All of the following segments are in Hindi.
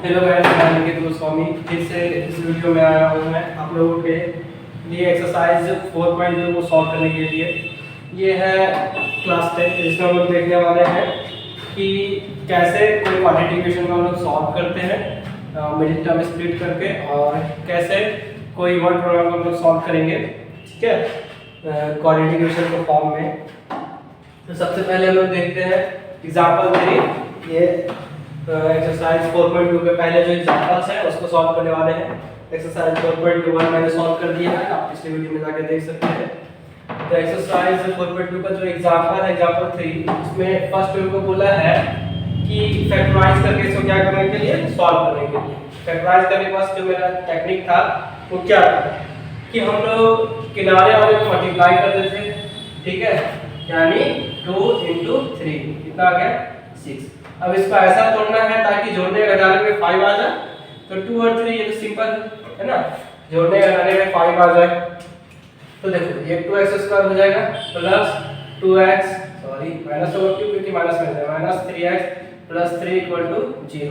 हेलो गाइस, मैं अनिकेत गोस्वामी फिर से इस वीडियो में आया हूँ। मैं आप लोगों के लिए एक्सरसाइज 4.2 को सॉल्व करने के लिए। ये है क्लास 10 जिसमें हम लोग देखने वाले हैं कि कैसे कोई क्वाड्रेटिक इक्वेशन को हम लोग सॉल्व करते हैं मिडिल टर्म स्प्लिट करके, और कैसे कोई वर्ड प्रोग्राम को हम लोग सॉल्व करेंगे, ठीक है, क्वाड्रेटिक इक्वेशन के फॉर्म में। तो सबसे पहले हम लोग देखते हैं एग्जाम्पल 3। ये एक्सरसाइज 4.2 के पहले जो एग्जांपल्स हैं उसको सॉल्व करने वाले हैं। एक्सरसाइज 4.1 मैंने सॉल्व कर दिया है, आप पिछले वीडियो में जाके देख सकते हैं। तो एक्सरसाइज 4.2 का जो एग्जांपल है एग्जांपल 3, उसमें फर्स्ट उनको बोला है कि फैक्टराइज करके इसको क्या करने के लिए, सॉल्व करने के लिए। फैक्टराइज करने के बाद जो मेरा टेक्निक था वो क्या था कि हम लोग किनारे वाले को मल्टीप्लाई करते थे, ठीक है, यानी 2 × 3 कितना आ गया 6। अब इसको ऐसा तोड़ना है ताकि जोड़ने घटाने में 5 आ जाए। तो 2 और 3 ये तो सिंपल है ना, जोड़ने घटाने में 5 आ जाए। तो देखो ये 2x² हो जाएगा प्लस 2x माइनस होगा, क्यों, क्योंकि माइनस में है, माइनस 3x प्लस 3 = 0।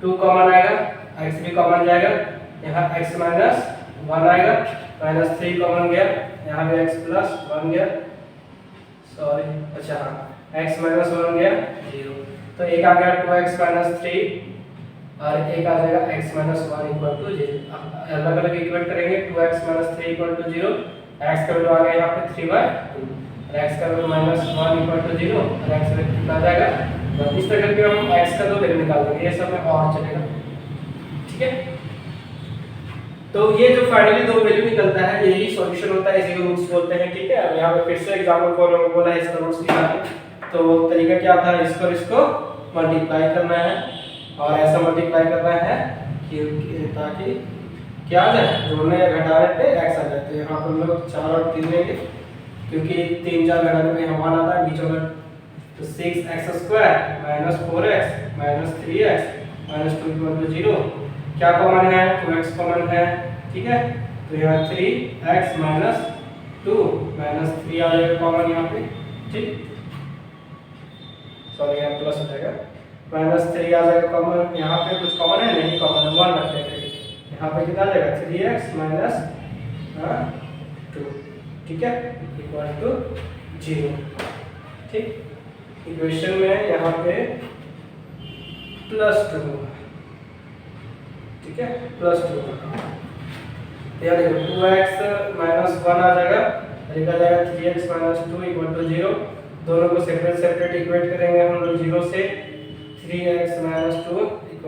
2 कॉमन आएगा, x भी कॉमन जाएगा, यहाँ x माइनस 1 आएगा, माइनस 3 कॉमन गया, यहाँ भी x प्लस 1 गया, अच्छा हाँ, x माइनस 1 गया 0। तो एक आ गया 2x माइनस 3 और एक आ जाएगा x माइनस 1 = 0। अलग अलग इक्वेट करेंगे, 2x माइनस 3 = 0, x का वैल्यू आ गया यहाँ पे 3/2 और x का वैल्यू माइनस 1 = 0 और x वैल्यू कितना आ जाएगा। तो इस तरह के हम x का 2 वैल्यू निकाल देंगे, ये सब में और चलेगा, ठीक है। तो ये जो फाइनली 2 वैल्यू निकलता है यही सॉल्यूशन होता है, इसी को रूट्स बोलते हैं, ठीक है। अब यहाँ पे फिर से एग्जांपल फॉर में बोला है इसका रूट्स निकालने। तो तरीका क्या था, इसको मल्टीप्लाई करना है और ऐसा मल्टीप्लाई करना है कि ताकि क्या आ जाए, जोड़ने या घटाने पे x आ जाए। तो यहाँ पर हम लोग 4 और 3 लेंगे, क्योंकि 3 4 घटाने में हम 1 आता है बीच में। तो 6x² - 4x - 3x - 2 = 0। क्या कॉमन है, 2x कॉमन है, ठीक है। तो यहाँ 3x - 2 - 3 आ जाएगा कॉमन यहाँ पे, ठीक, सॉरी यहाँ प्लस हो जाएगा, -3 आ जाएगा कॉमन। यहाँ पे कुछ कॉमन है नहीं, कॉमन है 1 रखते हैं, यहाँ पे कितना आ जाएगा 3x - 2, ठीक है, = 0, ठीक। इक्वेशन में यहाँ पे +2, ठीक है, +2। यहाँ देखो 2x - 1 आ जाएगा, एक आ जाएगा 3x - 2 = 0। दोनों को सेपरेट सेपरेट इक्वेट करेंगे हम लोग 0 से। 3x - 2 =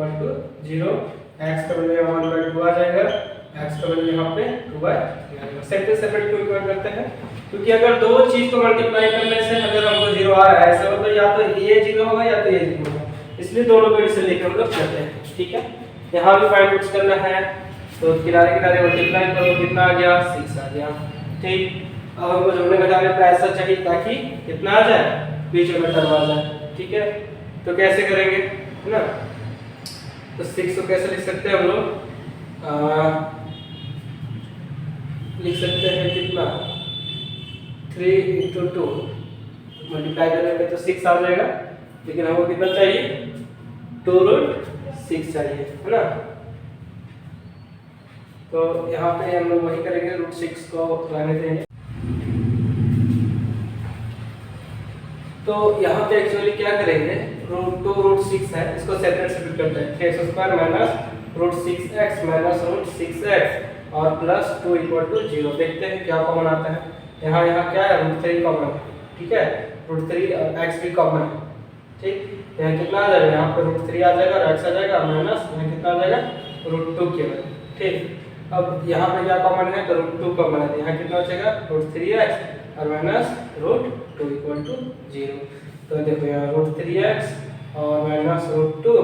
0, x का वैल्यू 1/2 आ जाएगा, x का वैल्यू यहाँ पे 2/3 आएगा। सेपरेट सेपरेट को इक्वेट करते हैं, क्योंकि अगर दो चीज को मल्टीप्लाई करने से अगर हमको 0 आ रहा है, ऐसा मतलब या तो ये 0 होगा या तो ये 0 होगा, इसलिए दोनों को इसे लेकर हम लोग चलते हैं, ठीक है। यहाँ भी फाइंड आउट करना है, तो किनारे किनारे मल्टीप्लाई करो, कितना आ गया 6 आ गया, ठीक। अब हमको जोड़ने घटाने पे ऐसा चाहिए ताकि कितना आ जाए, बीच में टर्म आ जाए, ठीक है। तो कैसे करेंगे, है ना। तो 6 को कैसे लिख सकते हैं हम लोग, लिख सकते हैं कितना 3 × 2 मल्टीप्लाई करने पे तो 6 आ जाएगा, लेकिन हमको कितना चाहिए 2√6 चाहिए, है ना। तो यहाँ पे हम लोग वही करेंगे, √6 को लाने देंगे। तो यहाँ पे एक्चुअली क्या करेंगे, √6 है, इसको सेपरेट सेपरेट करते हैं। 3x² - √6x - √6x और +2 = 0। देखते हैं क्या कॉमन आता है। यहाँ क्या है, √3 कॉमन है, ठीक है, √3 और x भी कॉमन है, ठीक। यहाँ कितना आ जाएगा, यहाँ पे √3 आ जाएगा और x आ जाएगा, माइनस यहाँ कितना आ जाएगा √2 केवल, ठीक। अब यहाँ पे क्या कॉमन है, तो √2 कॉमन है, यहाँ कितना बचेगा √3x और -√2 = 0। तो देखो यहाँ √3x और -√2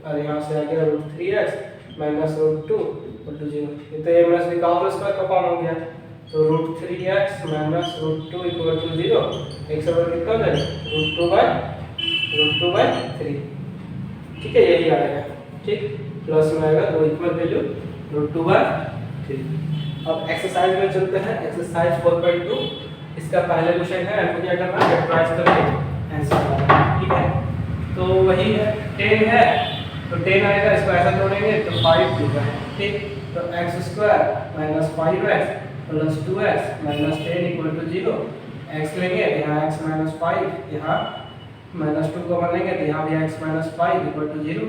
और यहाँ से आ गया √3x - √2 = 0। ये तो a - b का होल स्क्वायर का फॉर्म हो गया। तो √3x - √2 = 0, एक से बड़ा कितना हो जाएगा √2/3, ठीक है, यही आएगा, ठीक। प्लस में आएगा 2 इक्वल वैल्यू √2/3। अब एक्सरसाइज में चलते हैं, एक्सरसाइज 4.2। इसका पहले क्वेश्चन है, हमको क्या करना है, फैक्टराइज करके आंसर करना है, ठीक है। तो वही है 10 है तो 10 आएगा, इसको ऐसा तोड़ेंगे तो 5 2 है, ठीक। तो x square minus 5x plus 2x minus 10 equal to 0। x लेंगे तो यहाँ x माइनस 5, यहाँ माइनस 2 कॉमन लेंगे तो यहाँ भी x माइनस 5 इक्वल टू 0।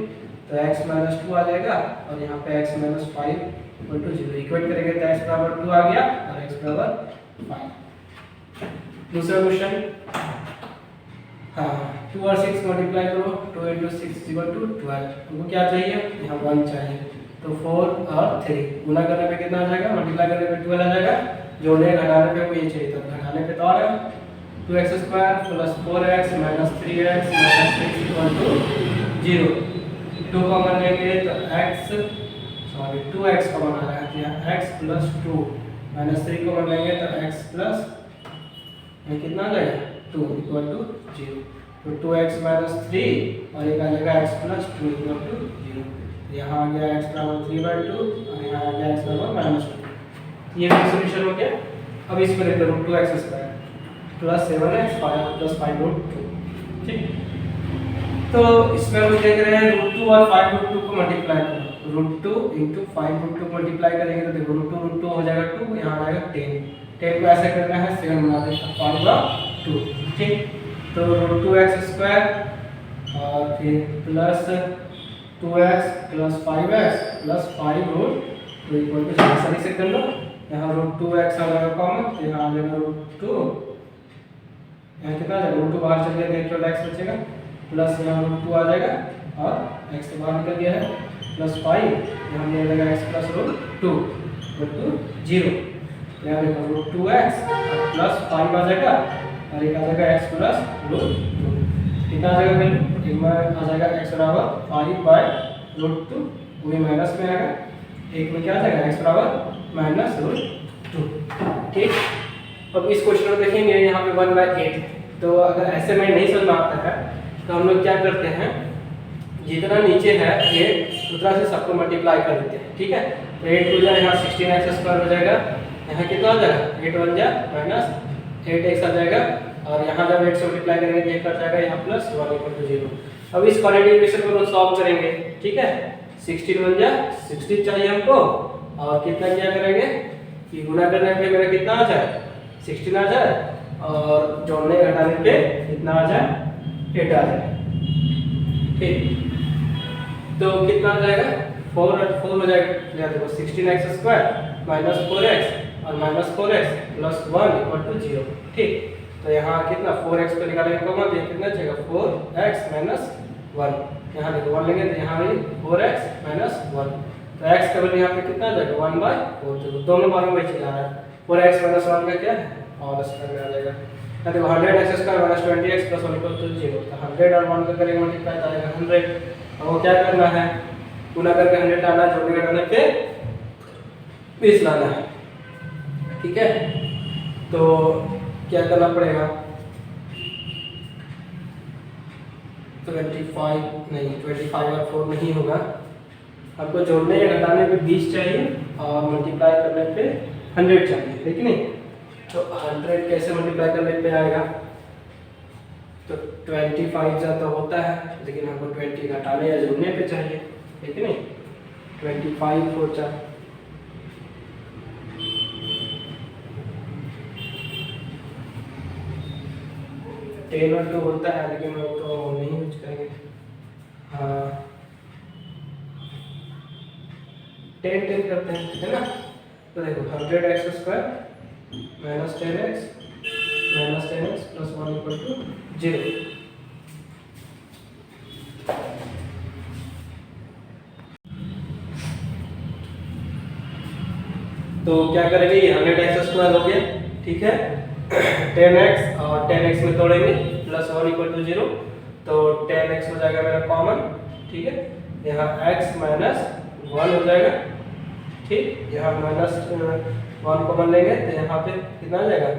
तो x माइनस 2 आ जाएगा और यहाँ पे x minus 5 equal to 0। Equate करेंगे तो x बराबर 2 आ गया और x बराबर 5। दूसरा क्वेश्चन, हाँ 2 और 6 मल्टीप्लाई करो, 2 into 6 इक्वल टू 12। तुमको क्या चाहिए, यहाँ 1 चाहिए। तो 4 और 3 गुना करने पे कितना आ जाएगा, मल्टीप्लाई करने पे 12 आ जाएगा, जोड़ने घटाने पे वो ये चाहिए, तो घटाने पे तो आ रहा है 2x square plus 4x minus 3x minus 6 equal to 0। 2 common लेंगे तो x, सॉरी 2x कॉमन आ रहा है, तो यहाँ x प्लस 2 माइनस 3 कॉमन लेंगे तो x प्लस ये कितना आ जाएगा 2 इक्वल टू 0। तो 2x माइनस 3 और एक आ जाएगा x प्लस 2 इक्वल टू 0। यहाँ आ गया x बराबर 3/2 और यहाँ आ गया x बराबर माइनस 2। ये भी सॉल्यूशन हो गया। अब इसमें लिख दो 2x square plus 7x plus 5√2, ठीक। तो इसमें हम देख रहे हैं √2 और 5√2 को मल्टीप्लाई करो, √2 into 5√2 मल्टीप्लाई करेंगे तो देखो √2 हो जाएगा 2, यहाँ आ जाएगा 10 को ऐसे करना है 7 बना देंगे 5/2, ठीक। तो √2x स्क्वायर और फिर plus 2x plus 5x plus 5√2 equal to आसानी से कर लो। यहाँ √2x आ जाएगा कॉमन, तो यहाँ आ जाएगा √2, यहाँ कितना आ जाएगा √2 बाहर चल गया, केवल x बचेगा, प्लस यहाँ √2 आ जाएगा और x तो बाहर निकल गया है, प्लस 5, यहाँ मिल जाएगा x प्लस √2 इक्वल टू 0। यहाँ देखो √2x प्लस 5 आ जाएगा और एक आ जाएगा x प्लस √2, कितना आ जाएगा वैल्यू, एक में आ जाएगा x बराबर 5/√2, वो भी माइनस में आएगा, एक में क्या आ जाएगा x बराबर माइनस √2, ठीक। अब इस क्वेश्चन में देखेंगे यहाँ पे 1/8। तो अगर ऐसे में नहीं समझ में आता है तो हम लोग क्या करते हैं, जितना नीचे है 8 उतना से सबको मल्टीप्लाई कर देते हैं, ठीक है। तो 8 हो जाएगा, यहाँ 16x स्क्वायर हो जाएगा, यहाँ कितना हो जाएगा 8 1 जा माइनस 8x आ जाएगा और यहाँ जब 8 से मल्टीप्लाई करेंगे तो 1 कट जाएगा, यहाँ प्लस 1 इक्वल टू 0। अब इस क्वाड्रेटिक इक्वेशन को सॉल्व करेंगे, ठीक है। 16 1 जा 16 चाहिए हमको और कितना क्या करेंगे कि गुना करने पे मेरा कितना आ जाए 16 आ जाए और जोड़ने घटाने पे कितना आ जाए 8 आ जाए, ठीक। तो कितना आ जाएगा 4 और 4 हो जाएगा, देखो 16x स्क्वायर माइनस 4x और minus 4x plus 1 equal to 0, ठीक। तो यहाँ कितना 4x को निकालेंगे कॉमन, तो कितना चाहिए 4x माइनस 1, यहाँ देखो 1 लेंगे तो यहाँ भी 4x माइनस 1, तो x का वैल्यू यहाँ पे कितना आ जाएगा 1/4, तो दोनों बारों में चला रहा है। 4x माइनस 1 का क्या है और स्क्वायर में आ जाएगा, तो देखो 100x square minus 20x plus 1 equal to 0। तो 100 और 1 का करेंगे मल्टीप्लाई तो आएगा 100। अब वो क्या करना है, गुना करके 100 लाना है, जोड़ने घटाने पे 20 लाना है, ठीक है। तो क्या करना पड़ेगा 25 और 4 नहीं होगा, हमको जोड़ने या घटाने पे 20 चाहिए और मल्टीप्लाई करने पे 100 चाहिए, ठीक नहीं। तो 100 कैसे मल्टीप्लाई करने पे आएगा, तो 25 जा तो होता है लेकिन हमको 20 घटाने या जोड़ने पे चाहिए, ठीक नहीं। 25 4 जा 10 और 2 होता है लेकिन हम तो नहीं यूज करेंगे, हाँ 10 करते हैं, है ना। तो देखो 100x square minus 10x plus 1 equal to 0। तो क्या करेंगे, ये 100x स्क्वायर हो गया, ठीक है। 10x और 10x में तोड़ेंगे प्लस 1 इक्वल टू 0, तो 10x हो जाएगा मेरा कॉमन, ठीक है। यहाँ x माइनस 1 हो जाएगा, ठीक। यहाँ माइनस 1 कॉमन लेंगे तो यहाँ पे कितना आ जाएगा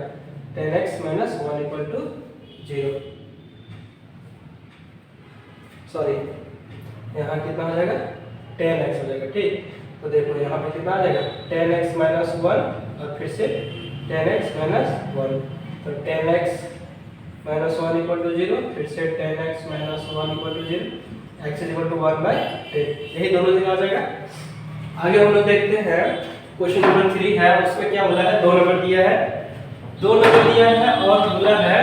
10x minus 1 equal to 0, sorry यहाँ कितना हो जाएगा 10x हो जाएगा, ठीक। तो देखो यहाँ पे कितना आ जाएगा 10x माइनस 1 और फिर से 10x माइनस 1, तो 10x माइनस 1 इक्वल टू 0, फिर से 10x minus 1 equal to 0, x is equal to 1/10, यही दोनों जगह आ जाएगा। आगे हम लोग देखते हैं क्वेश्चन नंबर 3 है, उसमें क्या बोला है, 2 नंबर दिया है, 2 नंबर दिया है और बोला है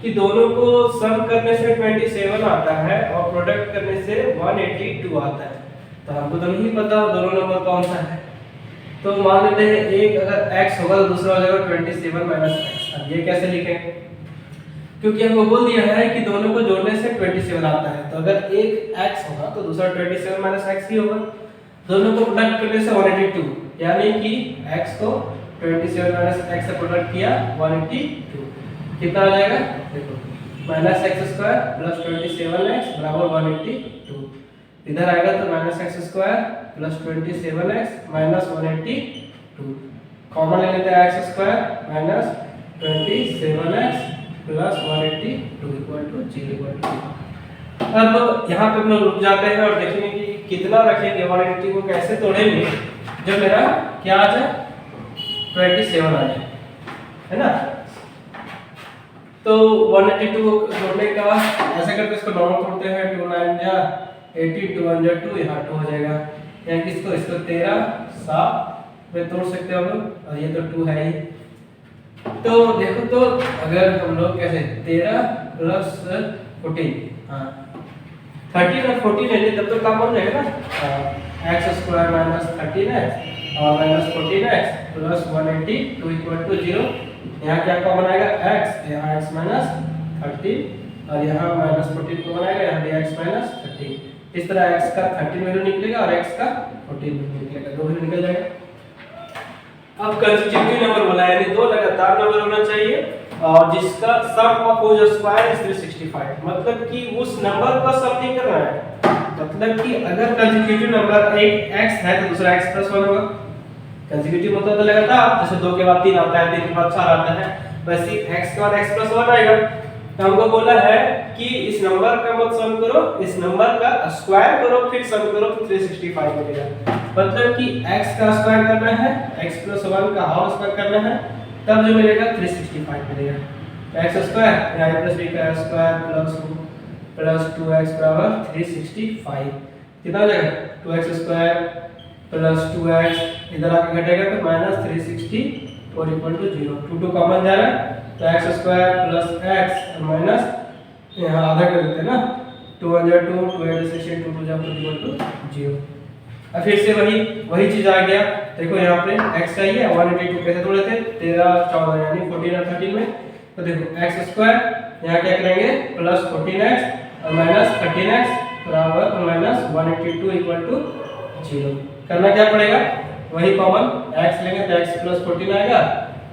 कि दोनों को सम करने से 27 आता है और प्रोडक्ट करने से 182 आता है। तो हमको तो नहीं पता दोनों नंबर कौन सा है, तो मान लेते हैं एक अगर x होगा तो दूसरा हो जाएगा 27 माइनस x। अब ये कैसे लिखें, क्योंकि हमको बोल दिया है कि दोनों को जोड़ने से 27 आता है, तो अगर एक x होगा तो दूसरा 27 माइनस x ही होगा। दोनों को प्रोडक्ट करने से 182, यानी कि x को 27 माइनस x से प्रोडक्ट किया 182, कितना आ जाएगा देखो, minus x square plus 27x बराबर 182। इधर आएगा तो minus x square plus 27x minus 182, common ले लेते हैं x square minus 27x plus 182 equal to 0। अब यहाँ पे हम लोग रुक जाते हैं और देखेंगे कि कितना रखेंगे, 180 को कैसे तोड़ेंगे जब मेरा क्या आ जाए 27 आ जाए, है ना। तो 182 को जोड़ने का ऐसे करके इसको नॉर्मल तोड़ते हैं, 2 9 जा 80, 2 1 जा 2, यहाँ 2 हो जाएगा, यानी कि इसको 13 7 में तोड़ सकते हो हम लोग, और ये तो 2 है ही। तो देखो तो अगर हम लोग कैसे 13 प्लस 14, हाँ 13 और 14 ले तब तो काम हो जाएगा ना, एक्स स्क्वायर माइनस 13x और minus 14x plus 182 equal to 0। यहाँ क्या कॉमन आएगा x, यहाँ x माइनस 13 और यहाँ माइनस 14 कॉमन आएगा, यहाँ भी x माइनस 13। इस तरह x का 13 वैल्यू निकलेगा और x का 14 वैल्यू निकलेगा, दो वैल्यू निकल जाएगा। अब कंसेक्यूटिव नंबर बोला है, यानी दो लगातार नंबर होना चाहिए और जिसका सम ऑफ होल स्क्वायर इज 365, मतलब कि उस नंबर का सम नहीं करना है। मतलब कि अगर कंसेक्यूटिव नंबर एक x है तो दूसरा x प्लस 1 होगा। कंसेक्यूटिव मतलब तो लगातार, जैसे 2 के बाद 3 आता है, 3 के बाद 4 आता है, वैसे x के बाद x प्लस 1 आएगा। तो हमको बोला है कि इस नंबर का मत सम करो, इस नंबर का स्क्वायर करो फिर सम करो तो 365 मिलेगा। मतलब कि x का स्क्वायर करना है, x प्लस 1 का होल स्क्वायर करना है, तब जो मिलेगा 365 मिलेगा। x स्क्वायर यहाँ प्लस b का स्क्वायर प्लस 2x बराबर 365, कितना हो जाएगा 2x स्क्वायर प्लस 2x इधर आके घटेगा तो माइनस 364 इक्वल टू 0। 2 2 कॉमन जा रहा है तो x स्क्वायर प्लस x और माइनस यहाँ आधा कर देते हैं ना, 2 1 जा 2, 2 8 16, 2 2 जा इक्वल टू 0। अब फिर से वही चीज आ गया, देखो यहाँ पे x चाहिए, 182 कैसे तोड़े थे 13 14 यानी 14 और 13 में, तो देखो x स्क्वायर यहाँ क्या करेंगे प्लस 14x और माइनस 13x बराबर माइनस 182 इक्वल टू 0। करना क्या पड़ेगा, वही कॉमन x लेंगे तो x प्लस 14 आएगा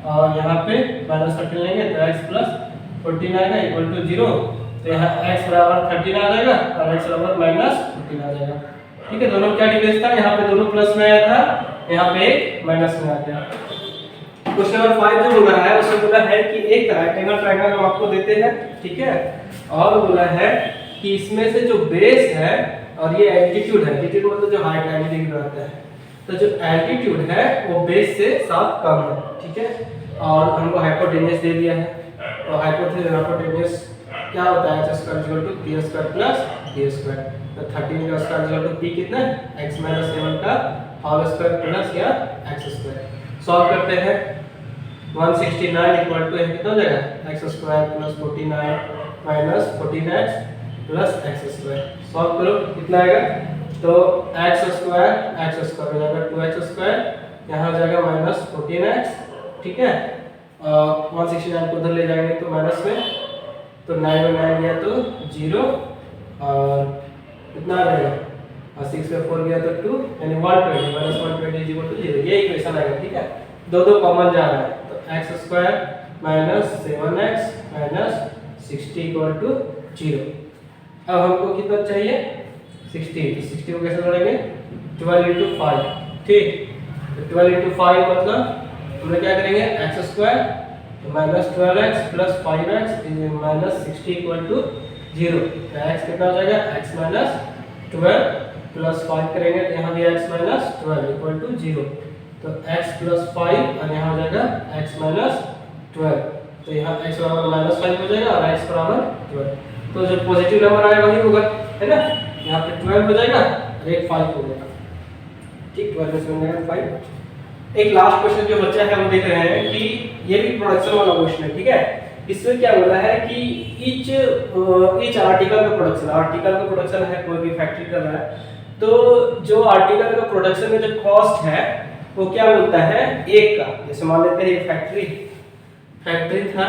और यहाँ पे माइनस 13 लेंगे तो x प्लस 14 आएगा इक्वल टू 0। तो यहाँ x बराबर 13 आ जाएगा और x बराबर माइनस 14 आ जाएगा। ठीक है, दोनों क्या डिफरेंस था, यहाँ पे दोनों प्लस में आया था, यहाँ पे माइनस में आ गया। क्वेश्चन नंबर 5 जो बोला है उसमें बोला है कि एक राइट एंगल ट्रायंगल हम आपको देते हैं, ठीक है, और बोला है कि इसमें से जो बेस है और ये एल्टीट्यूड है, एल्टीट्यूड मतलब जो हाइट है डिग्री रहता है, तो जो एल्टीट्यूड है वो बेस से 7 कम है, ठीक है, और हमको हाइपोटेन्यूज दे दिया है। तो हाइपोटेन्यूज क्या होता है, h square equal to p square plus d square. तो 13 का स्क्वायर इक्वल टू p कितना है x माइनस 7 का होल स्क्वायर प्लस या x स्क्वायर। सॉल्व करते हैं 169 इक्वल टू कितना हो जाएगा x square plus 49 minus 14x plus x square. Solve करो कितना आएगा, तो x स्क्वायर हो जाएगा 2x स्क्वायर, यहाँ हो जाएगा माइनस 14x, ठीक है, 169 को उधर ले जाएंगे तो माइनस में, तो 9 में 9 गया तो 0 और कितना आ जाएगा और 6 में 4 गया तो 2 यानी 120 माइनस 120 इक्वल टू 0। ये इक्वेशन आएगा, ठीक है, दो कॉमन जा रहा है तो x square minus 7x minus 60 equal to 0। अब हमको कितना चाहिए 60, तो 60 को कैसे जोड़ेंगे 12 into 5, ठीक, तो 12 into 5 मतलब हम लोग क्या करेंगे x स्क्वायर तो minus 12x plus 5x minus 60 equal to 0। तो x कितना हो जाएगा x माइनस 12 प्लस 5 करेंगे तो यहाँ भी x माइनस 12 इक्वल टू 0। तो x प्लस 5 और यहाँ हो जाएगा x माइनस 12, तो यहाँ x बराबर माइनस 5 हो जाएगा और x बराबर 12। तो जो पॉजिटिव नंबर आएगा वही होगा, है ना, यहाँ पे 12 हो जाएगा और एक 5 हो जाएगा। ठीक, 12 में से हो जाएगा 5। एक लास्ट क्वेश्चन जो बचा है हम देख रहे हैं कि ये भी प्रोडक्शन वाला क्वेश्चन है। ठीक है, इसमें क्या बोला है कि ईच आर्टिकल का प्रोडक्शन है, कोई भी फैक्ट्री कर रहा है, तो जो आर्टिकल का प्रोडक्शन में जो कॉस्ट है वो क्या मिलता है एक का। जैसे मान लेते हैं ये फैक्ट्री था,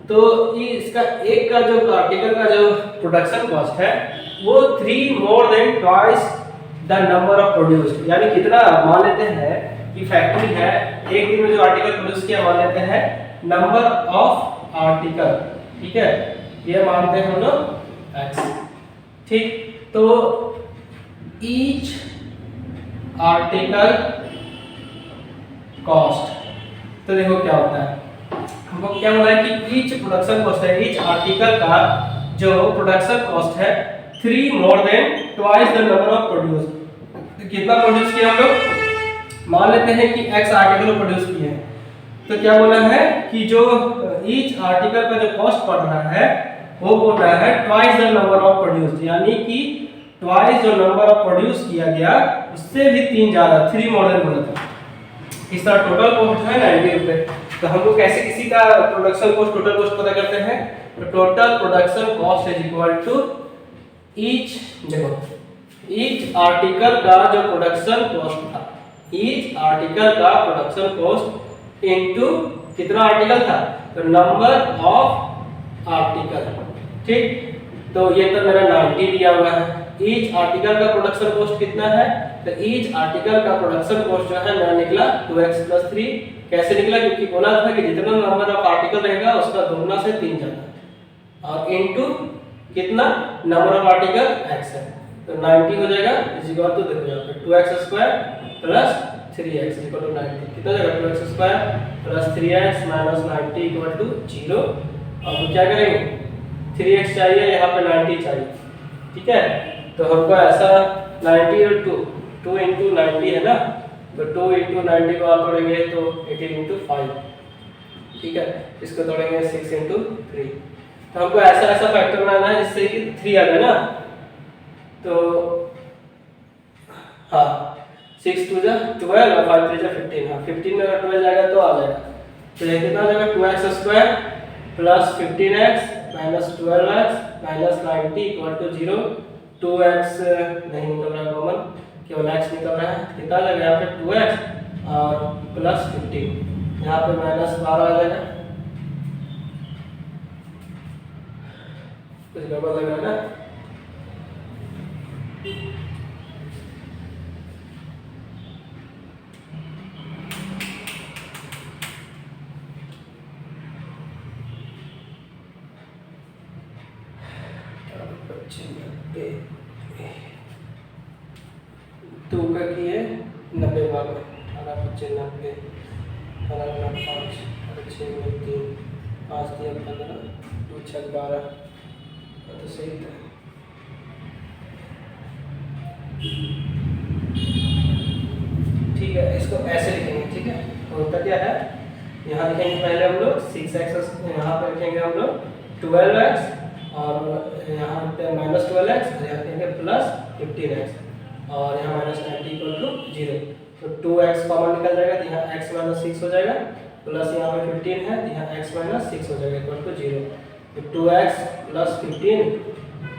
तो ये इसका एक का जो आर्टिकल का जो प्रोडक्शन कॉस्ट है वो 3 more than twice the number of produced. यानी कितना, मान लेते हैं कि फैक्ट्री है, एक दिन में जो आर्टिकल प्रोड्यूस किया मान लेते हैं नंबर ऑफ आर्टिकल। ठीक है, ये मानते हैं हम लोग x। ठीक, तो ईच आर्टिकल कॉस्ट, तो देखो क्या होता है, हमको क्या बोला है कि ईच प्रोडक्शन कॉस्ट है, ईच आर्टिकल का जो प्रोडक्शन कॉस्ट है 3 more than twice the number of produce. कितना प्रोड्यूस किया हम लोग, मान लेते हैं कि x आर्टिकल प्रोड्यूस किए हैं, तो क्या बोला है कि जो ईच आर्टिकल का जो कॉस्ट पड़ रहा है वो बोल रहा है twice the number of produce, यानी कि ट्वाइस जो नंबर ऑफ प्रोड्यूस किया गया उससे भी 3 ज्यादा, 3 मोर देन बोला था। इस तरह टोटल कॉस्ट है 90 रुपए। तो हम लोग कैसे किसी का प्रोडक्शन कॉस्ट, टोटल कॉस्ट पता करते हैं, तो total production cost is equal to each, देखो ईच आर्टिकल का जो प्रोडक्शन कॉस्ट था, ईच आर्टिकल का प्रोडक्शन कॉस्ट इनटू कितना आर्टिकल था, तो नंबर ऑफ आर्टिकल। ठीक, तो ये तो मेरा 90 दिया हुआ है। ईच आर्टिकल का प्रोडक्शन कॉस्ट कितना है, तो ईच आर्टिकल का प्रोडक्शन कॉस्ट जो है मेरा निकला 2x + 3। कैसे निकला, क्योंकि बोला था कि जितना नंबर ऑफ आर्टिकल रहेगा उसका दुगना से 3 ज्यादा, और इनटू कितना नंबर ऑफ आर्टिकल x है, तो 90 हो जाएगा इज इक्वल टू, देखो यहाँ पे 2x² + 3x इक्वल टू 90। कितना जाएगा, 2x² + 3x - 90 इक्वल टू 0। अब क्या करेंगे, 3x चाहिए, यहाँ पे 90 चाहिए। ठीक है, तो हमको ऐसा 90 और 2 इंटू 90 है ना, तो 2 इंटू 90 को आप तोड़ेंगे तो 18 इंटू 5। ठीक है, इसको तोड़ेंगे 6 इंटू 3। तो हमको ऐसा फैक्टर बनाना है जिससे कि 3 आ जाए ना, तो हाँ 6 2 जा 12 और 5 3 जा 15। हाँ 15 में अगर 12 जाएगा तो आ जाएगा, तो ये कितना आ जाएगा, 2x² + 15x - 12x - 90 equal to 0। 2x नहीं निकल रहा है कॉमन, केवल x निकल रहा है। कितना आ जाएगा यहाँ पे 2x और + 15, यहाँ पे -12 आ जाएगा। कुछ गड़बड़ लग रहा है ना, तो का किए 90 भाग में 18 × 90, 18 × 5 और 6 में 3, 5 3 15, 2 6 12, तो सही था। ठीक है, इसको ऐसे लिखेंगे। ठीक है, होता क्या है, यहाँ लिखेंगे पहले हम लोग 6x, यहाँ पे लिखेंगे हम लोग 12x और यहाँ पे -12x और यहाँ लिखेंगे +15x और यहाँ -90 इक्वल टू 0। तो 2x कॉमन निकल जाएगा, तो यहाँ x - 6 हो जाएगा, प्लस यहाँ पे 15 है, तो यहाँ x - 6 हो जाएगा इक्वल टू 0। तो 2x + 15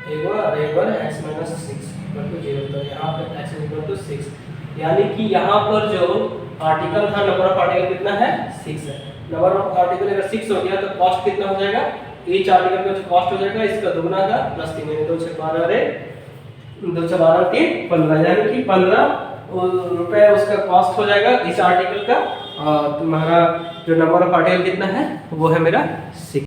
एक बार x - 6 इक्वल टू 0। तो यहाँ पे x इक्वल टू 6, यानी कि यहाँ पर जो आर्टिकल था, नंबर ऑफ आर्टिकल कितना है, 6 है। नंबर ऑफ आर्टिकल अगर 6 हो गया तो कॉस्ट कितना हो जाएगा, ईच आर्टिकल का जो कॉस्ट हो जाएगा इसका दुगना का +3, यानी 2 6 12 रे 2 6 12 3 15, यानी कि 15 रुपए उसका कॉस्ट हो जाएगा इस आर्टिकल का। और तुम्हारा जो नंबर ऑफ आर्टिकल कितना है वो है मेरा 6।